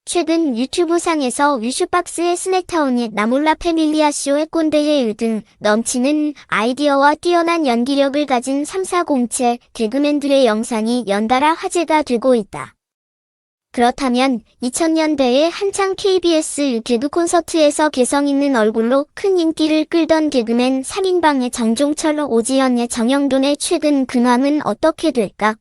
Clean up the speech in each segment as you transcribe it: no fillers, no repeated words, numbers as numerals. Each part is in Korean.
최근 유튜브상에서 위슈박스의 스낵타운이 나몰라 패밀리아 쇼의 꼰대의 등 넘치는 아이디어와 뛰어난 연기력을 가진 3사 공채 개그맨들의 영상이 연달아 화제가 되고 있다. 그렇다면 2000년대에 한창 KBS 개그 콘서트에서 개성 있는 얼굴로 큰 인기를 끌던 개그맨 3인방의 정종철, 오지연의 정영돈의 최근 근황은 어떻게 될까?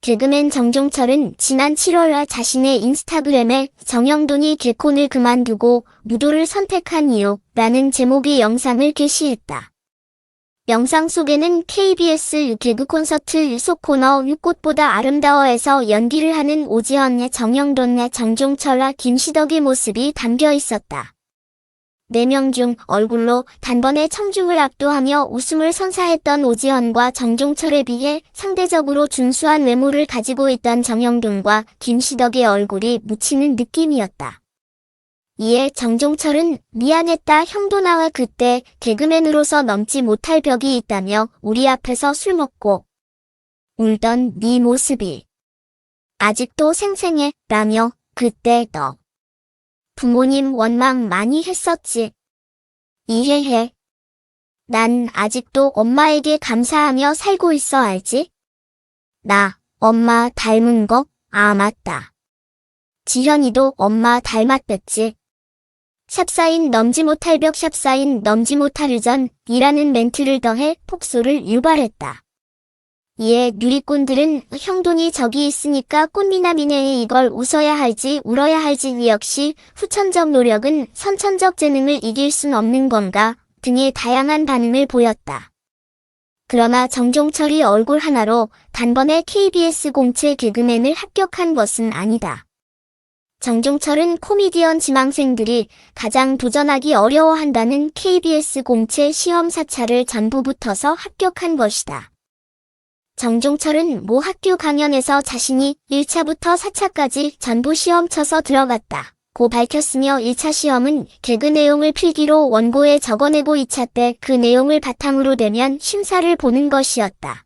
개그맨 정종철은 지난 7월 자신의 인스타그램에 정영돈이 개콘을 그만두고 무도를 선택한 이유라는 제목의 영상을 게시했다. 영상 속에는 KBS 개그 콘서트 속 코너 꽃보다 아름다워에서 연기를 하는 오지연의 정영돈의 정종철과 김시덕의 모습이 담겨 있었다. 4명 중 얼굴로 단번에 청중을 압도하며 웃음을 선사했던 오지연과 정종철에 비해 상대적으로 준수한 외모를 가지고 있던 정영돈과 김시덕의 얼굴이 묻히는 느낌이었다. 이에 정종철은 미안했다 형돈아와 그때 개그맨으로서 넘지 못할 벽이 있다며 우리 앞에서 술 먹고 울던 네 모습이 아직도 생생해 라며 그때 너 부모님 원망 많이 했었지. 이해해. 난 아직도 엄마에게 감사하며 살고 있어 알지? 나 엄마 닮은 거? 아 맞다. 지현이도 엄마 닮았댔지. 샵사인 넘지 못할 벽 샵사인 넘지 못할 의전 이라는 멘트를 더해 폭소를 유발했다. 이에 누리꾼들은 형돈이 저기 있으니까 꽃미남이네 이걸 웃어야 할지 울어야 할지 역시 후천적 노력은 선천적 재능을 이길 순 없는 건가 등의 다양한 반응을 보였다. 그러나 정종철이 얼굴 하나로 단번에 KBS 공채 개그맨을 합격한 것은 아니다. 정종철은 코미디언 지망생들이 가장 도전하기 어려워한다는 KBS 공채 시험 4차를 전부 붙어서 합격한 것이다. 정종철은 모 학교 강연에서 자신이 1차부터 4차까지 전부 시험 쳐서 들어갔다. 고 밝혔으며 1차 시험은 개그 내용을 필기로 원고에 적어내고 2차 때 그 내용을 바탕으로 되면 심사를 보는 것이었다.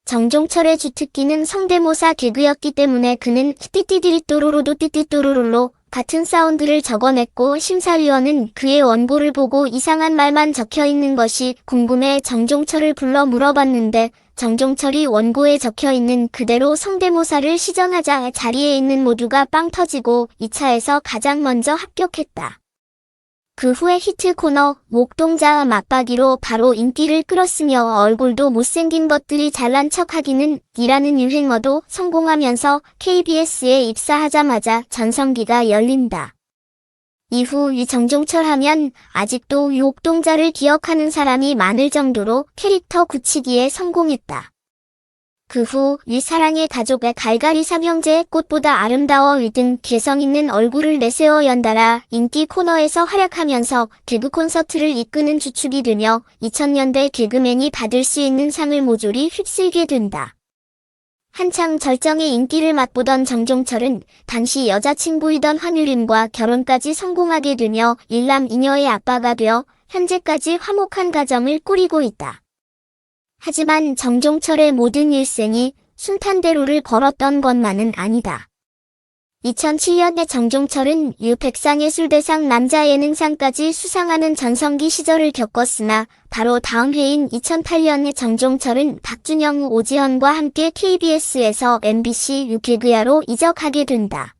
정종철의 주특기는 성대모사 개그였기 때문에 그는 띠띠디리또로로도 띠띠또로로로 같은 사운드를 적어냈고 심사위원은 그의 원고를 보고 이상한 말만 적혀있는 것이 궁금해 정종철을 불러 물어봤는데 정종철이 원고에 적혀있는 그대로 성대모사를 시전하자 자리에 있는 모두가 빵 터지고 2차에서 가장 먼저 합격했다. 그 후에 히트 코너 목동자 맞박이로 바로 인기를 끌었으며 얼굴도 못생긴 것들이 잘난 척하기는 이라는 유행어도 성공하면서 KBS에 입사하자마자 전성기가 열린다. 이후 이 정종철 하면 아직도 욕동자를 기억하는 사람이 많을 정도로 캐릭터 굳히기에 성공했다. 그 후 이 사랑의 가족의 갈갈이 삼형제의 꽃보다 아름다워 등 개성 있는 얼굴을 내세워 연달아 인기 코너에서 활약하면서 개그 콘서트를 이끄는 주축이 되며 2000년대 개그맨이 받을 수 있는 상을 모조리 휩쓸게 된다. 한창 절정의 인기를 맛보던 정종철은 당시 여자친구이던 환유림과 결혼까지 성공하게 되며 일남 이녀의 아빠가 되어 현재까지 화목한 가정을 꾸리고 있다. 하지만 정종철의 모든 일생이 순탄대로를 걸었던 것만은 아니다. 2007년에 정종철은 유백상예술대상 남자예능상까지 수상하는 전성기 시절을 겪었으나 바로 다음 해인 2008년에 정종철은 박준영, 오지연과 함께 KBS에서 MBC 유개그야로 이적하게 된다.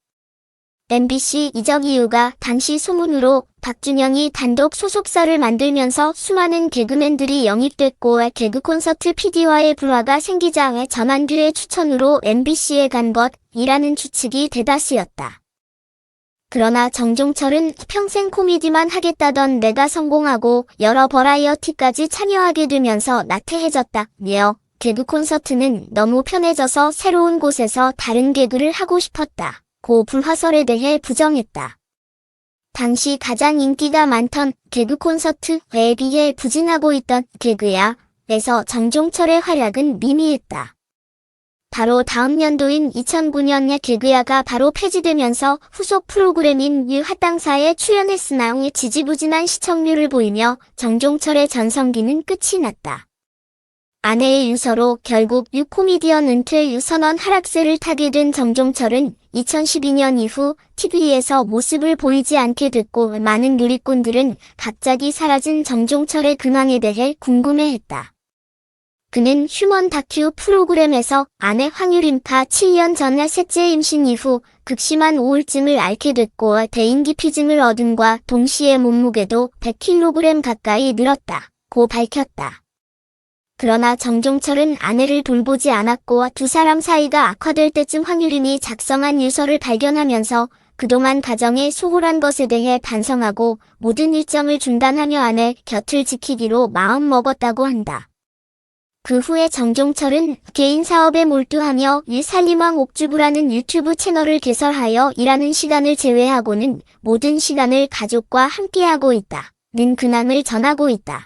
MBC 이적 이유가 당시 소문으로 박준영이 단독 소속사를 만들면서 수많은 개그맨들이 영입됐고 개그 콘서트 PD와의 불화가 생기자 전한규의 추천으로 MBC에 간 것이라는 추측이 대다수였다. 그러나 정종철은 평생 코미디만 하겠다던 내가 성공하고 여러 버라이어티까지 참여하게 되면서 나태해졌다며 개그 콘서트는 너무 편해져서 새로운 곳에서 다른 개그를 하고 싶었다. 고 불화설에 대해 부정했다. 당시 가장 인기가 많던 개그 콘서트에 비해 부진하고 있던 개그야에서 정종철의 활약은 미미했다. 바로 다음 연도인 2009년에 개그야가 바로 폐지되면서 후속 프로그램인 유핫당사에 출연했으나 지지부진한 시청률을 보이며 정종철의 전성기는 끝이 났다. 아내의 유서로 결국 유코미디언 은퇴 유선언 하락세를 타게 된 정종철은 2012년 이후 TV에서 모습을 보이지 않게 됐고 많은 누리꾼들은 갑자기 사라진 정종철의 근황에 대해 궁금해했다. 그는 휴먼 다큐 프로그램에서 아내 황유림파 7년 전의 셋째 임신 이후 극심한 우울증을 앓게 됐고 대인기피증을 얻음과 동시에 몸무게도 100kg 가까이 늘었다고 밝혔다. 그러나 정종철은 아내를 돌보지 않았고 두 사람 사이가 악화될 때쯤 황유림이 작성한 유서를 발견하면서 그동안 가정에 소홀한 것에 대해 반성하고 모든 일정을 중단하며 아내 곁을 지키기로 마음먹었다고 한다. 그 후에 정종철은 개인 사업에 몰두하며 일살림왕 옥주부라는 유튜브 채널을 개설하여 일하는 시간을 제외하고는 모든 시간을 가족과 함께하고 있다는 근황을 전하고 있다.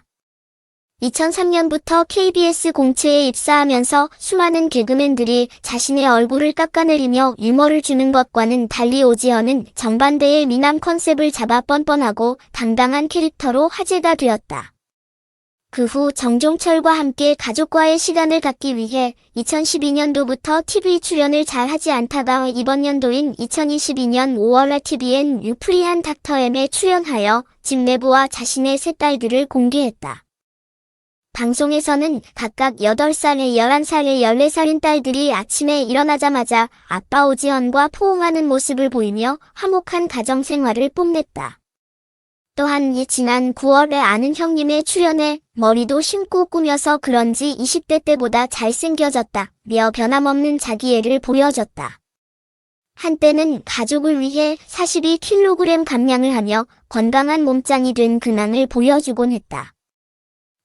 2003년부터 KBS 공채에 입사하면서 수많은 개그맨들이 자신의 얼굴을 깎아내리며 유머를 주는 것과는 달리 오지헌은 정반대의 미남 컨셉을 잡아 뻔뻔하고 당당한 캐릭터로 화제가 되었다. 그 후 정종철과 함께 가족과의 시간을 갖기 위해 2012년도부터 TV 출연을 잘 하지 않다가 이번 연도인 2022년 5월에 TVN 유프리한 닥터엠에 출연하여 집 내부와 자신의 세 딸들을 공개했다. 방송에서는 각각 8살에 11살에 14살인 딸들이 아침에 일어나자마자 아빠 오지헌과 포옹하는 모습을 보이며 화목한 가정생활을 뽐냈다. 또한 지난 9월에 아는 형님의 출연에 머리도 심고 꾸며서 그런지 20대 때보다 잘생겨졌다며 변함없는 자기애를 보여줬다. 한때는 가족을 위해 42kg 감량을 하며 건강한 몸짱이 된 근황을 보여주곤 했다.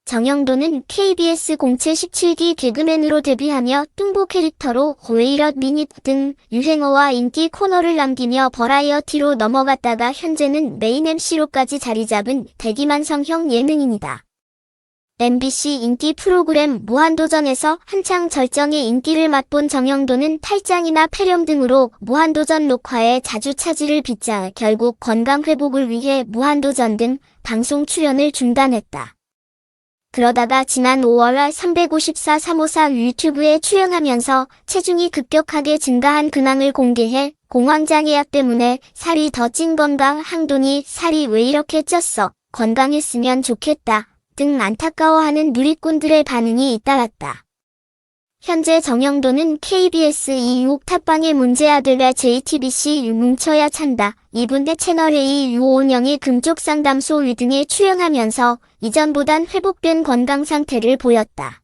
정영도는 KBS 공채 17기 개그맨으로 데뷔하며 뚱보 캐릭터로 웨이럿 미닛 등 유행어와 인기 코너를 남기며 버라이어티로 넘어갔다가 현재는 메인 MC로까지 자리잡은 대기만성형 예능인이다. MBC 인기 프로그램 무한도전에서 한창 절정의 인기를 맛본 정영도는 탈장이나 폐렴 등으로 무한도전 녹화에 자주 차질을 빚자 결국 건강 회복을 위해 무한도전 등 방송 출연을 중단했다. 그러다가 지난 5월 354 354 유튜브에 출연하면서 체중이 급격하게 증가한 근황을 공개해 공황장애약 때문에 살이 더 찐 건가 항돈이 살이 왜 이렇게 쪘어 건강했으면 좋겠다 등 안타까워하는 누리꾼들의 반응이 잇따랐다. 현재 정영도는 KBS 이유옥 탑방의 문제아들과 JTBC 뭉쳐야 찬다, 2분대 채널A 유오은영의 금쪽 상담소 등에 출연하면서 이전보단 회복된 건강 상태를 보였다.